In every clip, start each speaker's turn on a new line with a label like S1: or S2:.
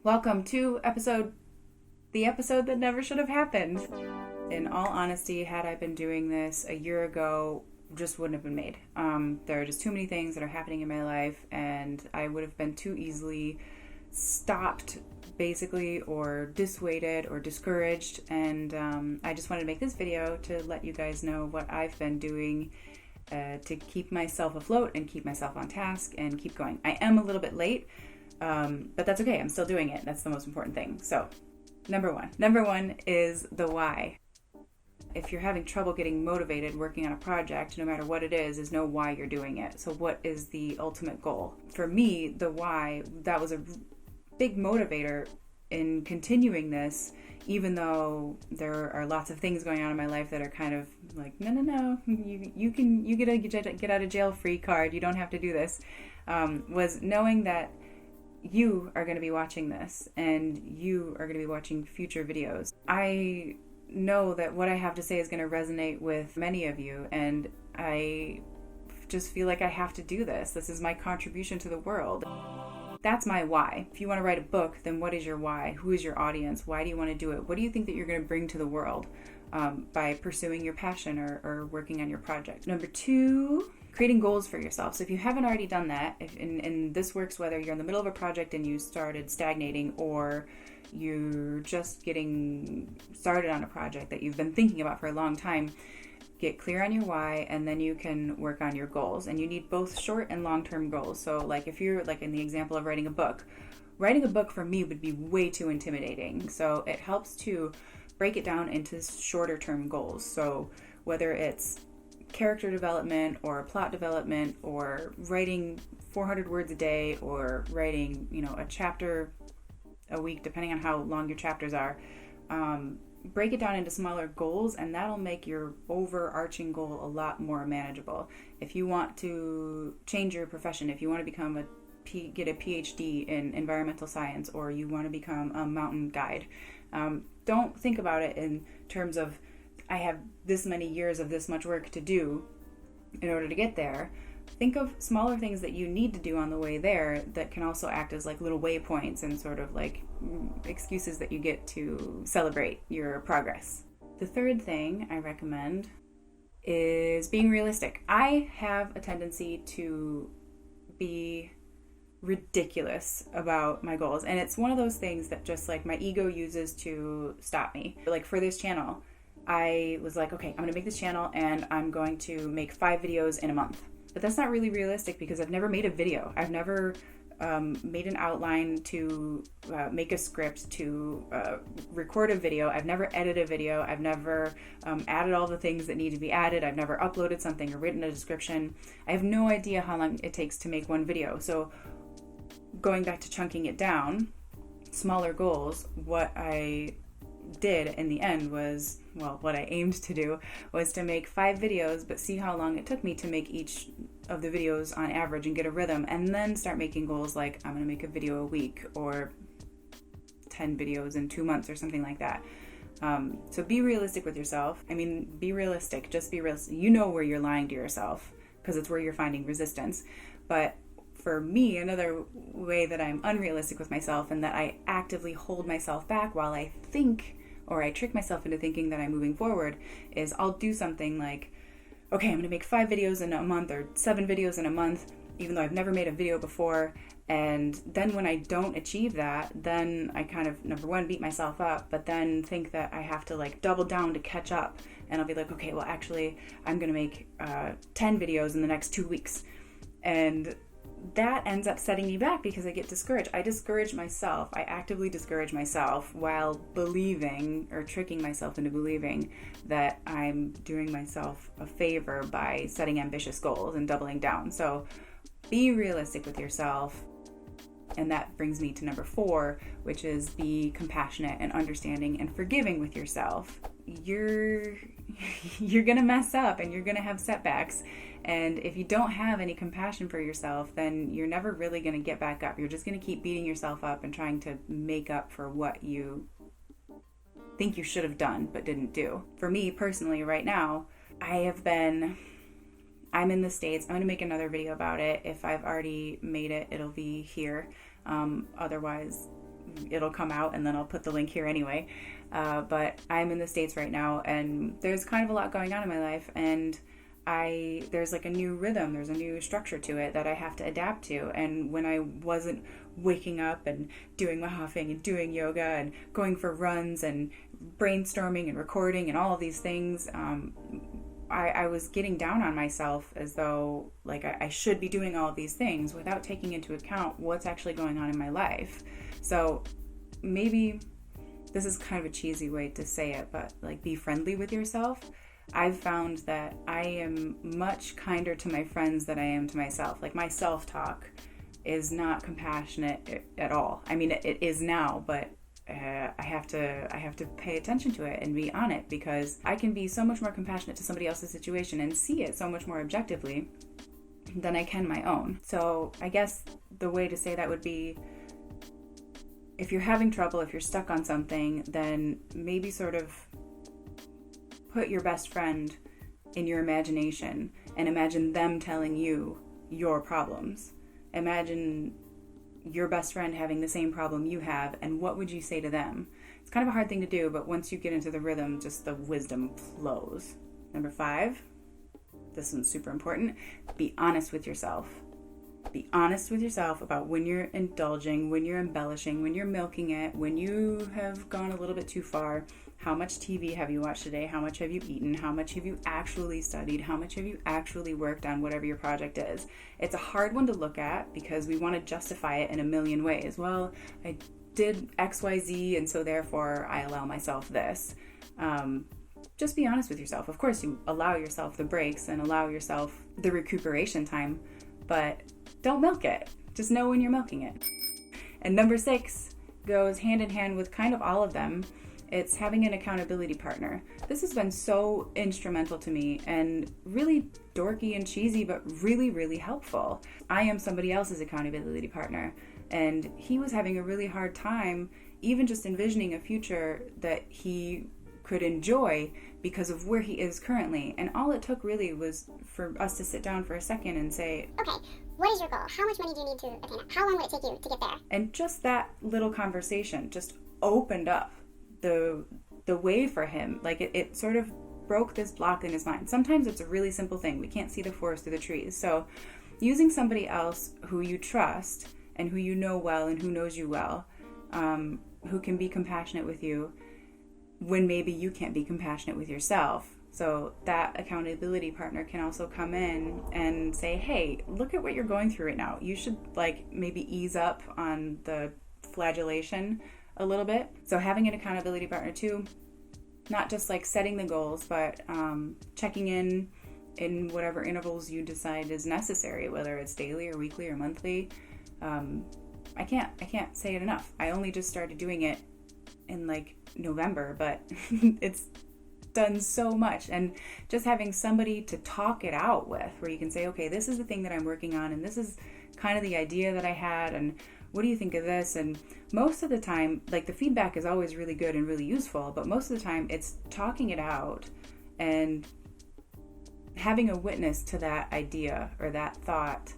S1: Welcome to the episode that never should have happened. In all honesty, had I been doing this a year ago, just wouldn't have been made. There are just too many things that are happening in my life, and I would have been too easily stopped, basically, or dissuaded or discouraged. And I just wanted to make this video to let you guys know what I've been doing to keep myself afloat and keep myself on task and keep going. I am a little bit late. But that's okay. I'm still doing it. That's the most important thing. So, number one is the why. If you're having trouble getting motivated working on a project, no matter what it is know why you're doing it. So what is the ultimate goal? For me, the why, that was a big motivator in continuing this, even though there are lots of things going on in my life that are kind of like, no, you get a get out of jail free card. You don't have to do this. Was knowing that you are going to be watching this and you are going to be watching future videos. I know that what I have to say is going to resonate with many of you, and I just feel like I have to do this. This is my contribution to the world. That's my why. If you want to write a book, then what is your why? Who is your audience? Why do you want to do it? What do you think that you're going to bring to the world by pursuing your passion or working on your project? Number two, creating goals for yourself. So if you haven't already done that, and this works whether you're in the middle of a project and you started stagnating, or you're just getting started on a project that you've been thinking about for a long time, get clear on your why, and then you can work on your goals. And you need both short and long-term goals. So like if you're like in the example of writing a book for me would be way too intimidating. So it helps to break it down into shorter term goals. So whether it's character development or plot development or writing 400 words a day or writing, a chapter a week, depending on how long your chapters are, break it down into smaller goals, and that'll make your overarching goal a lot more manageable. If you want to change your profession, if you want to get a PhD in environmental science, or you want to become a mountain guide, don't think about it in terms of I have this many years of this much work to do in order to get there. Think of smaller things that you need to do on the way there that can also act as like little waypoints and sort of like excuses that you get to celebrate your progress. The third thing I recommend is being realistic. I have a tendency to be ridiculous about my goals, and it's one of those things that just like my ego uses to stop me. Like for this channel, I was like, okay, I'm going to make this channel and I'm going to make 5 videos in a month. But that's not really realistic because I've never made a video. I've never made an outline to make a script, to record a video. I've never edited a video. I've never added all the things that need to be added. I've never uploaded something or written a description. I have no idea how long it takes to make one video. So going back to chunking it down, smaller goals, what I did in the end was, what I aimed to do was to make 5 videos, but see how long it took me to make each of the videos on average and get a rhythm, and then start making goals like I'm going to make a video a week or 10 videos in 2 months or something like that. So be realistic with yourself. Be realistic. Just be realistic. You know where you're lying to yourself because it's where you're finding resistance. But for me, another way that I'm unrealistic with myself and that I actively hold myself back while I think, or I trick myself into thinking that I'm moving forward, is I'll do something like, okay, I'm going to make 5 videos in a month or 7 videos in a month, even though I've never made a video before. And then when I don't achieve that, then I kind of, number one, beat myself up, but then think that I have to like double down to catch up. And I'll be like, okay, well, actually, I'm going to make 10 videos in the next 2 weeks. And that ends up setting me back because I get discouraged. I discourage myself. I actively discourage myself while believing or tricking myself into believing that I'm doing myself a favor by setting ambitious goals and doubling down. So be realistic with yourself. And that brings me to number 4, which is be compassionate and understanding and forgiving with yourself. You're going to mess up and you're going to have setbacks. And if you don't have any compassion for yourself, then you're never really going to get back up. You're just going to keep beating yourself up and trying to make up for what you think you should have done but didn't do. For me personally, right now, I'm in the States. I'm going to make another video about it. If I've already made it, it'll be here. Otherwise, it'll come out, and then I'll put the link here anyway. But I'm in the States right now, and there's kind of a lot going on in my life, and there's like a new rhythm, there's a new structure to it that I have to adapt to. And when I wasn't waking up and doing my huffing and doing yoga and going for runs and brainstorming and recording and all of these things, I was getting down on myself as though like I should be doing all of these things without taking into account what's actually going on in my life. So maybe this is kind of a cheesy way to say it, but like, be friendly with yourself. I've found that I am much kinder to my friends than I am to myself. Like, my self-talk is not compassionate at all. I mean, it is now, but I have to pay attention to it and be on it, because I can be so much more compassionate to somebody else's situation and see it so much more objectively than I can my own. So I guess the way to say that would be, if you're having trouble, if you're stuck on something, then maybe sort of put your best friend in your imagination and imagine them telling you your problems. Imagine your best friend having the same problem you have, and what would you say to them? It's kind of a hard thing to do, but once you get into the rhythm, just the wisdom flows. Number 5, this one's super important. Be honest with yourself. Be honest with yourself about when you're indulging, when you're embellishing, when you're milking it, when you have gone a little bit too far. How much TV have you watched today? How much have you eaten? How much have you actually studied? How much have you actually worked on whatever your project is? It's a hard one to look at because we want to justify it in a million ways. Well, I did XYZ, and so therefore I allow myself this. Just be honest with yourself. Of course, you allow yourself the breaks and allow yourself the recuperation time, but don't milk it. Just know when you're milking it. And number 6 goes hand in hand with kind of all of them. It's having an accountability partner. This has been so instrumental to me and really dorky and cheesy, but really, really helpful. I am somebody else's accountability partner, and he was having a really hard time even just envisioning a future that he could enjoy because of where he is currently. And all it took really was for us to sit down for a second and say,
S2: okay, what is your goal? How much money do you need to attain it? How long will it take you to get there?
S1: And just that little conversation just opened up the way for him. Like, it sort of broke this block in his mind. Sometimes it's a really simple thing. We can't see the forest through the trees. So using somebody else who you trust and who you know well and who knows you well, who can be compassionate with you when maybe you can't be compassionate with yourself. So that accountability partner can also come in and say, hey, look at what you're going through right now. You should maybe ease up on the flagellation a little bit. So having an accountability partner too, not just setting the goals, but checking in whatever intervals you decide is necessary, whether it's daily or weekly or monthly. I can't say it enough. I only just started doing it in November, but it's done so much. And just having somebody to talk it out with, where you can say, okay, this is the thing that I'm working on, and this is kind of the idea that I had, and what do you think of this? And most of the time, the feedback is always really good and really useful, but most of the time it's talking it out and having a witness to that idea or that thought,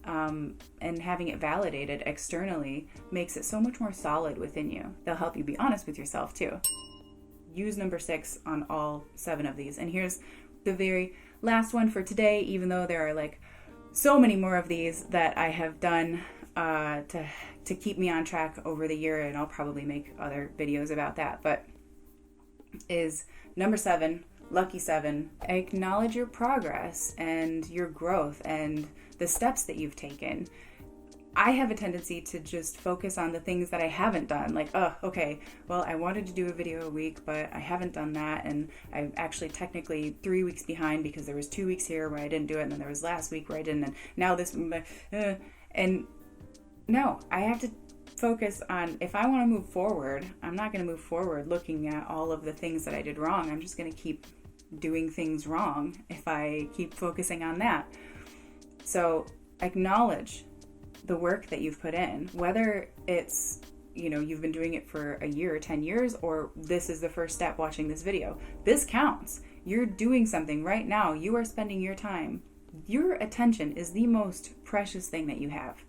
S1: and having it validated externally makes it so much more solid within you. They'll help you be honest with yourself too. Use number 6 on all 7 of these. And here's the very last one for today, even though there are so many more of these that I have done to keep me on track over the year, and I'll probably make other videos about that, but is number 7, lucky 7. Acknowledge your progress and your growth and the steps that you've taken. I have a tendency to just focus on the things that I haven't done. Okay, well, I wanted to do a video a week, but I haven't done that, and I'm actually technically 3 weeks behind because there was 2 weeks here where I didn't do it, and then there was last week where I didn't, and now this, and no, I have to focus on, if I want to move forward, I'm not going to move forward looking at all of the things that I did wrong. I'm just going to keep doing things wrong if I keep focusing on that. So acknowledge the work that you've put in, whether it's, you've been doing it for a year or 10 years, or this is the first step watching this video. This counts. You're doing something right now. You are spending your time. Your attention is the most precious thing that you have.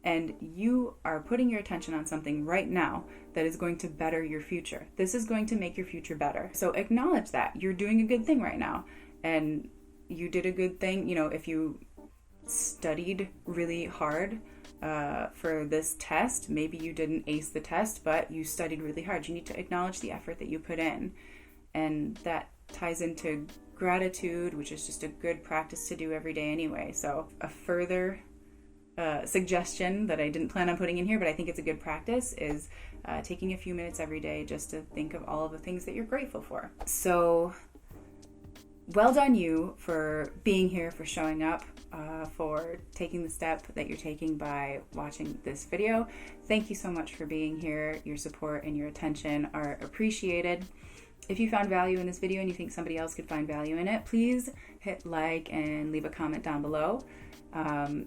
S1: And you are putting your attention on something right now that is going to better your future. This is going to make your future better. So acknowledge that. You're doing a good thing right now. And you did a good thing. If you studied really hard for this test, maybe you didn't ace the test, but you studied really hard. You need to acknowledge the effort that you put in. And that ties into gratitude, which is just a good practice to do every day anyway. So a further suggestion that I didn't plan on putting in here, but I think it's a good practice, is taking a few minutes every day just to think of all of the things that you're grateful for. So well done you for being here, for showing up, for taking the step that you're taking by watching this video. Thank you so much for being here. Your support and your attention are appreciated. If you found value in this video and you think somebody else could find value in it, please hit like and leave a comment down below.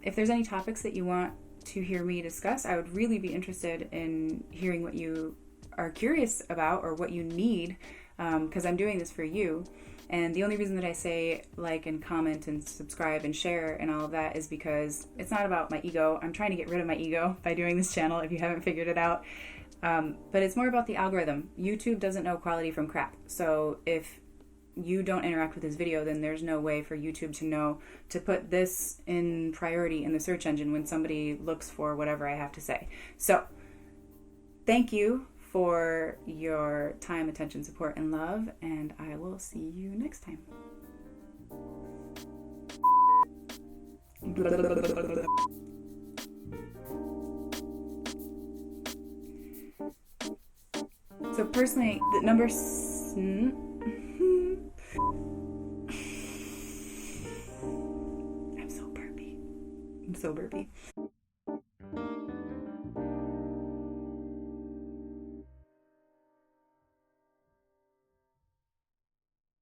S1: If there's any topics that you want to hear me discuss, I would really be interested in hearing what you are curious about or what you need, because I'm doing this for you. And the only reason that I say like and comment and subscribe and share and all of that is because it's not about my ego. I'm trying to get rid of my ego by doing this channel, if you haven't figured it out. But it's more about the algorithm. YouTube doesn't know quality from crap. So if you don't interact with this video, then there's no way for YouTube to know to put this in priority in the search engine when somebody looks for whatever I have to say. So thank you for your time, attention, support, and love, and I will see you next time. So personally, the number... I'm so burpy.